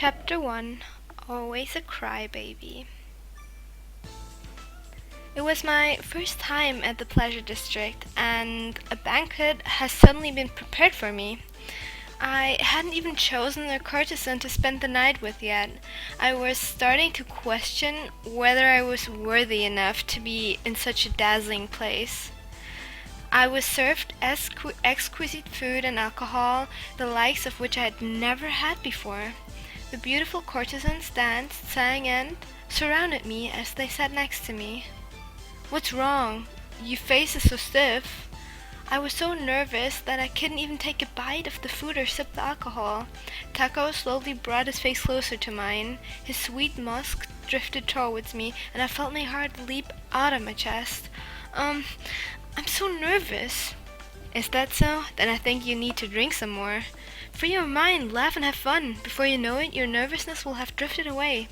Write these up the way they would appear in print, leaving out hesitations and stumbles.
Chapter 1. Always a Crybaby. It was my first time at the Pleasure District, and a banquet has suddenly been prepared for me. I hadn't even chosen a courtesan to spend the night with yet. I was starting to question whether I was worthy enough to be in such a dazzling place. I was served exquisite food and alcohol, the likes of which I had never had before. The beautiful courtesans danced, sang, and surrounded me as they sat next to me. "What's wrong? Your face is so stiff." I was so nervous that I couldn't even take a bite of the food or sip the alcohol. Taco slowly brought his face closer to mine. His sweet musk drifted towards me, and I felt my heart leap out of my chest. I'm so nervous." "Is that so? Then I think you need to drink some more. Free your mind, laugh and have fun. Before you know it, your nervousness will have drifted away."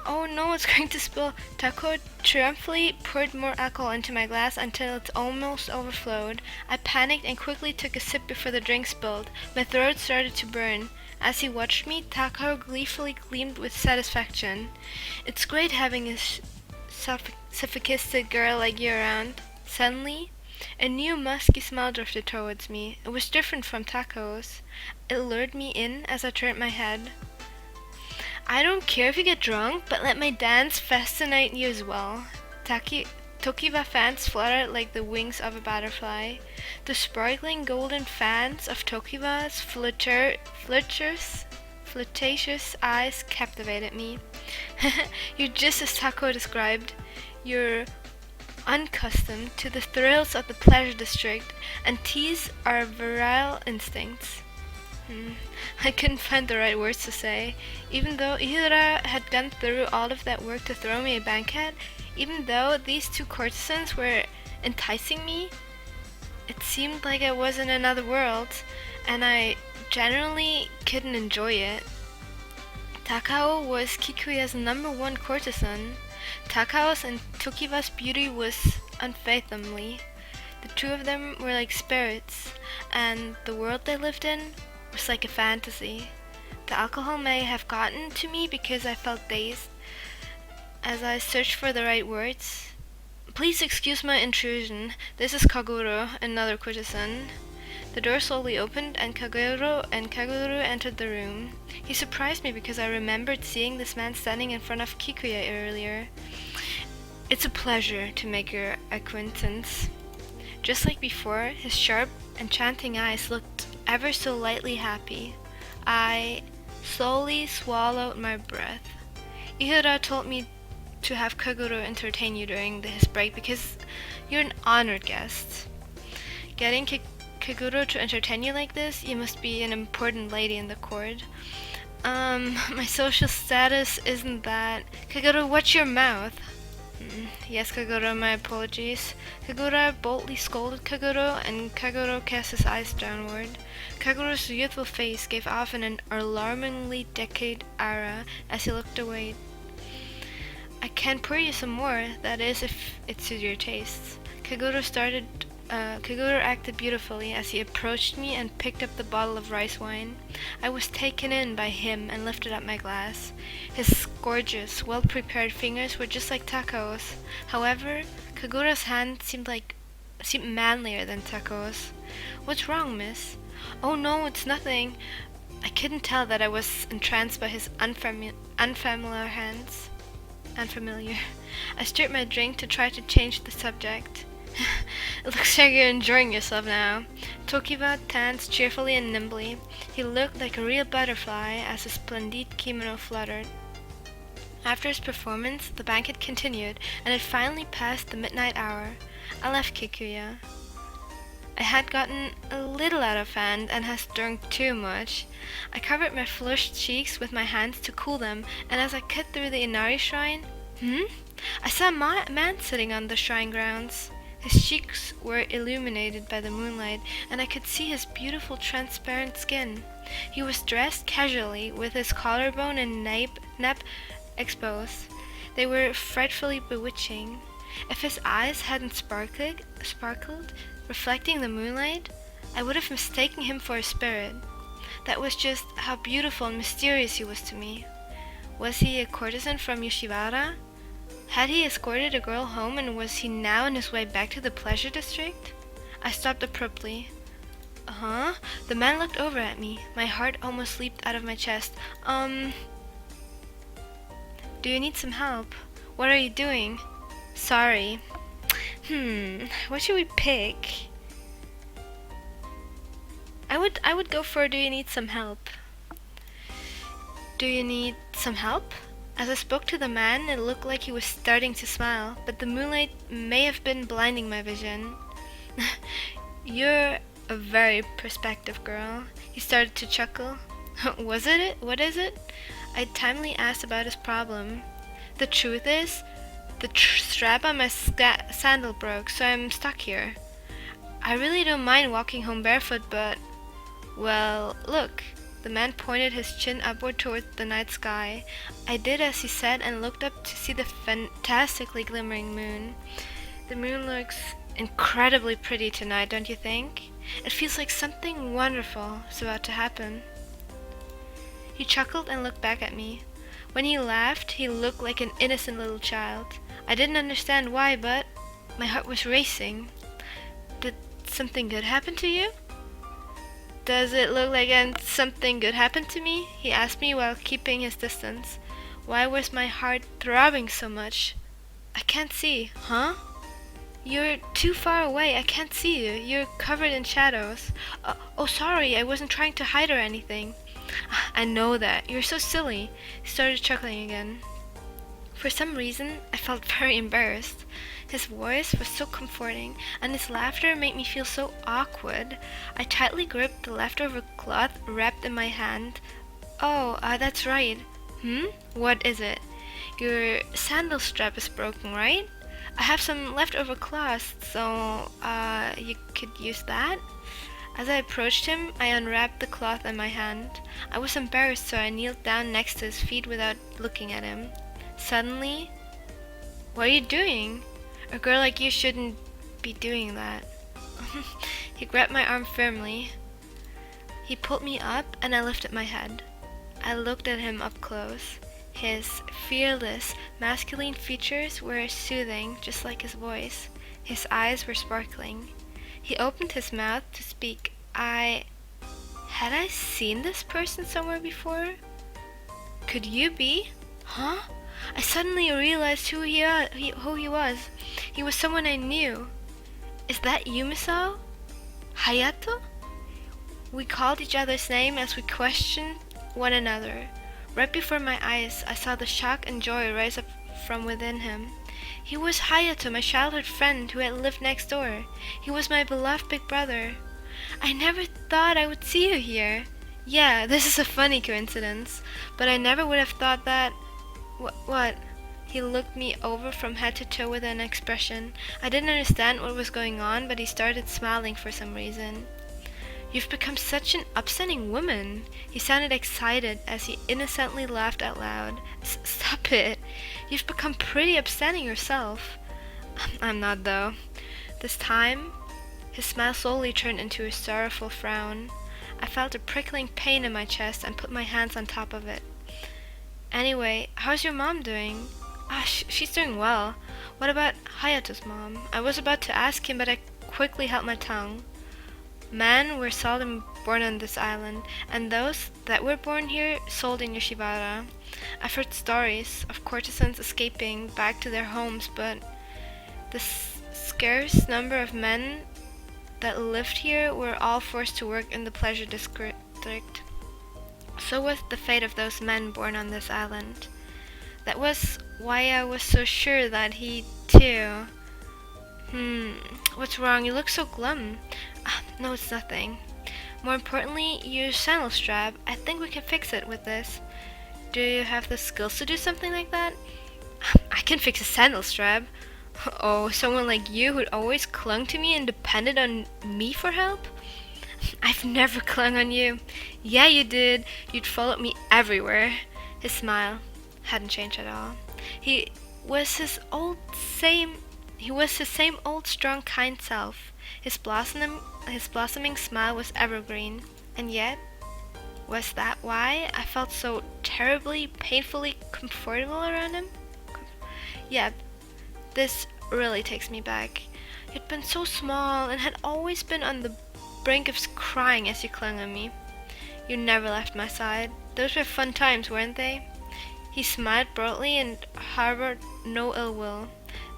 "Oh no, it's going to spill." Taco triumphantly poured more alcohol into my glass until it almost overflowed. I panicked and quickly took a sip before the drink spilled. My throat started to burn. As he watched me, Taco gleefully gleamed with satisfaction. "It's great having a sophisticated girl like you around." Suddenly, a new musky smell drifted towards me. It was different from Taco's. It lured me in as I turned my head. "I don't care if you get drunk, but let my dance fascinate you as well." Tokiwa fans fluttered like the wings of a butterfly. The sparkling golden fans of Tokiwa's flirtatious eyes captivated me. "You're just as Taco described. You're unaccustomed to the thrills of the Pleasure District and tease our virile instincts." I couldn't find the right words to say. Even though Ihira had gone through all of that work to throw me a banquet, even though these two courtesans were enticing me, it seemed like I was in another world, and I generally couldn't enjoy it. Takao was Kikuya's #1 courtesan. Takao's and Tokiwa's beauty was unfathomable. The two of them were like spirits, and the world they lived in was like a fantasy. The alcohol may have gotten to me because I felt dazed as I searched for the right words. "Please excuse my intrusion. This is Kaguro, another courtesan." The door slowly opened and Kaguro entered the room. He surprised me because I remembered seeing this man standing in front of Kikuya earlier. "It's a pleasure to make your acquaintance." Just like before, his sharp, enchanting eyes looked ever so lightly happy. I slowly swallowed my breath. "Ihira told me to have Kaguro entertain you during his break because you're an honored guest. Getting Kaguro to entertain you like this, you must be an important lady in the court." My social status isn't that." "Kaguro, watch your mouth." "Yes, Kaguro, my apologies." Kagura boldly scolded Kaguro, and Kaguro cast his eyes downward. Kaguro's youthful face gave off an alarmingly decayed aura as he looked away. "I can pour you some more, that is, if it suits your tastes." Kaguro acted beautifully as he approached me and picked up the bottle of rice wine. I was taken in by him and lifted up my glass. His gorgeous, well-prepared fingers were just like Taco's. However, Kaguro's hand seemed manlier than Taco's. "What's wrong, miss?" "Oh no, it's nothing." I couldn't tell that I was entranced by his unfamiliar hands. Unfamiliar. I stirred my drink to try to change the subject. "It looks like you're enjoying yourself now." Tokiwa danced cheerfully and nimbly. He looked like a real butterfly as his splendid kimono fluttered. After his performance, the banquet continued, and it finally passed the midnight hour. I left Kikuya. I had gotten a little out of hand and had drunk too much. I covered my flushed cheeks with my hands to cool them, and as I cut through the Inari shrine, I saw a man sitting on the shrine grounds. His cheeks were illuminated by the moonlight, and I could see his beautiful transparent skin. He was dressed casually, with his collarbone and neck exposed. They were frightfully bewitching. If his eyes hadn't sparkled, reflecting the moonlight, I would have mistaken him for a spirit. That was just how beautiful and mysterious he was to me. Was he a courtesan from Yoshiwara? Had he escorted a girl home, and was he now on his way back to the pleasure district? I stopped abruptly. Uh-huh. The man looked over at me. My heart almost leaped out of my chest. Do you need some help? What are you doing? Sorry. What should we pick? I would go for do you need some help? Do you need some help? As I spoke to the man, it looked like he was starting to smile, but the moonlight may have been blinding my vision. You're a very perspective girl. He started to chuckle. Was it? What is it? I timely asked about his problem. The truth is, the strap on my sandal broke, so I'm stuck here. I really don't mind walking home barefoot, but... Well, look. The man pointed his chin upward towards the night sky. I did as he said and looked up to see the fantastically glimmering moon. The moon looks incredibly pretty tonight, don't you think? It feels like something wonderful is about to happen. He chuckled and looked back at me. When he laughed, he looked like an innocent little child. I didn't understand why, but my heart was racing. Did something good happen to you? Does it look like something good happened to me? He asked me while keeping his distance. Why was my heart throbbing so much? I can't see. Huh? You're too far away. I can't see you. You're covered in shadows. Oh, sorry. I wasn't trying to hide or anything. I know that. You're so silly. He started chuckling again. For some reason, I felt very embarrassed. His voice was so comforting, and his laughter made me feel so awkward. I tightly gripped the leftover cloth wrapped in my hand. Oh, that's right. What is it? Your sandal strap is broken, right? I have some leftover cloth, so, you could use that? As I approached him, I unwrapped the cloth in my hand. I was embarrassed, so I kneeled down next to his feet without looking at him. Suddenly, what are you doing? A girl like you shouldn't be doing that. He grabbed my arm firmly. He pulled me up and I lifted my head. I looked at him up close. His fearless, masculine features were soothing, just like his voice. His eyes were sparkling. He opened his mouth to speak. Had I seen this person somewhere before? Could you be? Huh? I suddenly realized who he was. He was someone I knew. Is that you, Misao? Hayato? We called each other's name as we questioned one another. Right before my eyes, I saw the shock and joy rise up from within him. He was Hayato, my childhood friend who had lived next door. He was my beloved big brother. I never thought I would see you here. Yeah, this is a funny coincidence, but I never would have thought that... What? He looked me over from head to toe with an expression. I didn't understand what was going on, but he started smiling for some reason. You've become such an upstanding woman. He sounded excited as he innocently laughed out loud. Stop it. You've become pretty upstanding yourself. I'm not, though. This time, his smile slowly turned into a sorrowful frown. I felt a prickling pain in my chest and put my hands on top of it. Anyway, how's your mom doing? She's doing well. What about Hayato's mom? I was about to ask him, but I quickly held my tongue. Men were seldom born on this island, and those that were born here sold in Yoshiwara. I've heard stories of courtesans escaping back to their homes, but the scarce number of men that lived here were all forced to work in the pleasure district. So was the fate of those men born on this island. That was why I was so sure that he, too... What's wrong? You look so glum. No, it's nothing. More importantly, your sandal strap. I think we can fix it with this. Do you have the skills to do something like that? I can fix a sandal strap. Oh, someone like you who'd always clung to me and depended on me for help? I've never clung on you. Yeah, you did. You'd followed me everywhere. His smile hadn't changed at all. He was his same old, strong, kind self. His blossoming smile was evergreen, and yet Was that why I felt so terribly, painfully comfortable around him? Yep, this really takes me back. You'd been so small and had always been on the brink of crying as you clung on me. You never left my side. Those were fun times, weren't they? He smiled broadly and harbored no ill will.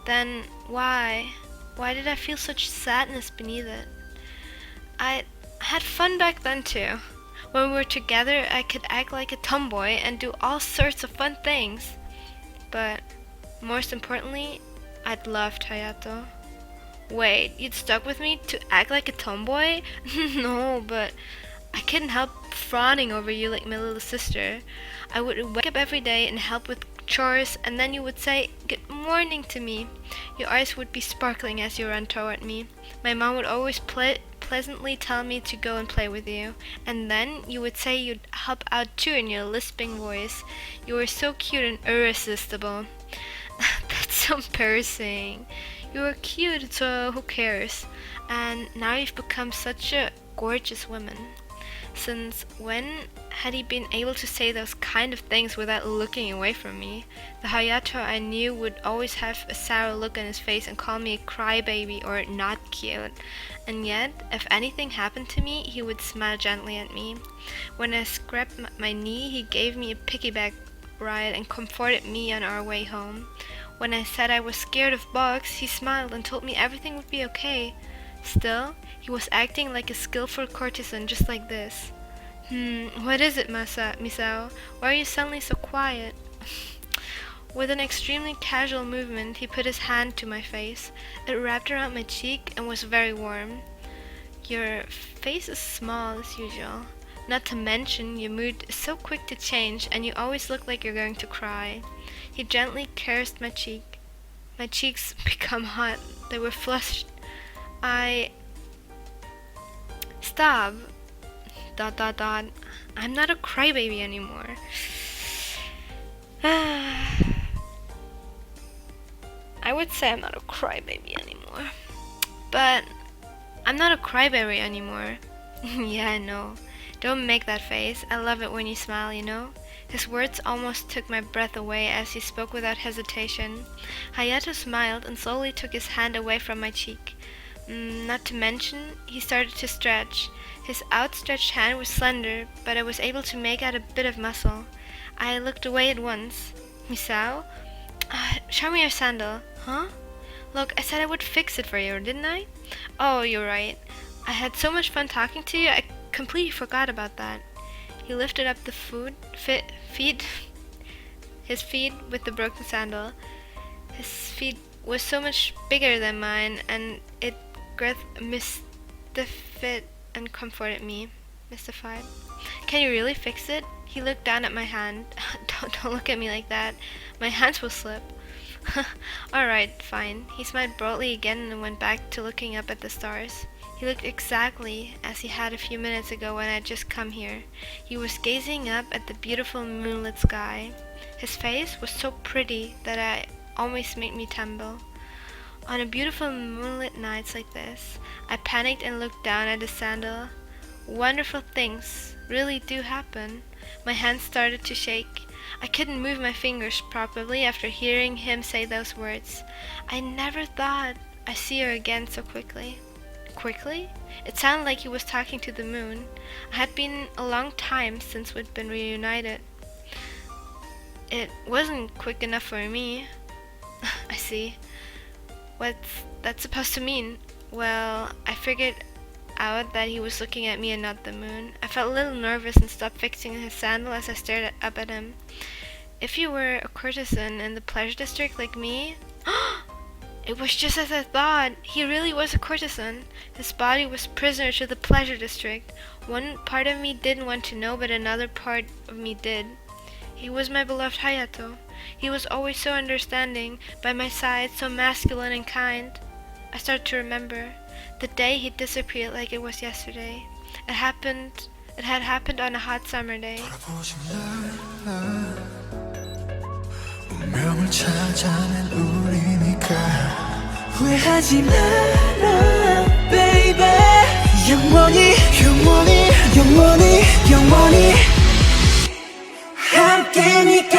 Then why? Why did I feel such sadness beneath it? I had fun back then too. When we were together, I could act like a tomboy and do all sorts of fun things. But most importantly, I'd loved Hayato. Wait, you'd stuck with me to act like a tomboy? No, but I couldn't help fawning over you like my little sister. I would wake up every day and help with chores, and then you would say good morning to me. Your eyes would be sparkling as you ran toward me. My mom would always pleasantly tell me to go and play with you, and then you would say you'd help out too in your lisping voice. You were so cute and irresistible. That's so embarrassing. You were cute, so who cares? And now you've become such a gorgeous woman. Since when had he been able to say those kind of things without looking away from me? The Hayato I knew would always have a sour look on his face and call me a crybaby or not cute. And yet, if anything happened to me, he would smile gently at me. When I scraped my knee, he gave me a piggyback ride and comforted me on our way home. When I said I was scared of bugs, he smiled and told me everything would be okay. Still, he was acting like a skillful courtesan just like this. What is it, Misao? Why are you suddenly so quiet? With an extremely casual movement, he put his hand to my face. It wrapped around my cheek and was very warm. Your face is small as usual. Not to mention, your mood is so quick to change and you always look like you're going to cry. He gently caressed my cheek. My cheeks become hot. They were flushed. Stop. ... I'm not a crybaby anymore. I would say I'm not a crybaby anymore. But I'm not a crybaby anymore. Yeah, I know. Don't make that face. I love it when you smile, you know? His words almost took my breath away as he spoke without hesitation. Hayato smiled and slowly took his hand away from my cheek. Not to mention, he started to stretch. His outstretched hand was slender, but I was able to make out a bit of muscle. I looked away at once. Misao? Show me your sandal. Huh? Look, I said I would fix it for you, didn't I? Oh, you're right. I had so much fun talking to you, I completely forgot about that. He lifted up the his feet with the broken sandal. His feet was so much bigger than mine, and it mystified and comforted me. Mystified. Can you really fix it? He looked down at my hand. Don't look at me like that. My hands will slip. Alright, fine. He smiled broadly again and went back to looking up at the stars. He looked exactly as he had a few minutes ago when I'd just come here. He was gazing up at the beautiful moonlit sky. His face was so pretty that it almost made me tremble. On a beautiful moonlit night like this, I panicked and looked down at the sandal. Wonderful things really do happen. My hands started to shake. I couldn't move my fingers properly after hearing him say those words. I never thought I'd see her again so quickly. Quickly? It sounded like he was talking to the moon. It had been a long time since we'd been reunited. It wasn't quick enough for me. I see. What's that supposed to mean? Well, I figured out that he was looking at me and not the moon. I felt a little nervous and stopped fixing his sandal as I stared up at him. If you were a courtesan in the pleasure district like me... It was just as I thought. He really was a courtesan. His body was prisoner to the pleasure district. One part of me didn't want to know, but another part of me did. He was my beloved Hayato. He was always so understanding, by my side, so masculine and kind. I started to remember. The day he disappeared like it was yesterday. It had happened on a hot summer day. 운명을 찾아낸 우리니까 후회하지 마라, baby. 영원히 영원히 영원히 영원히 함께니까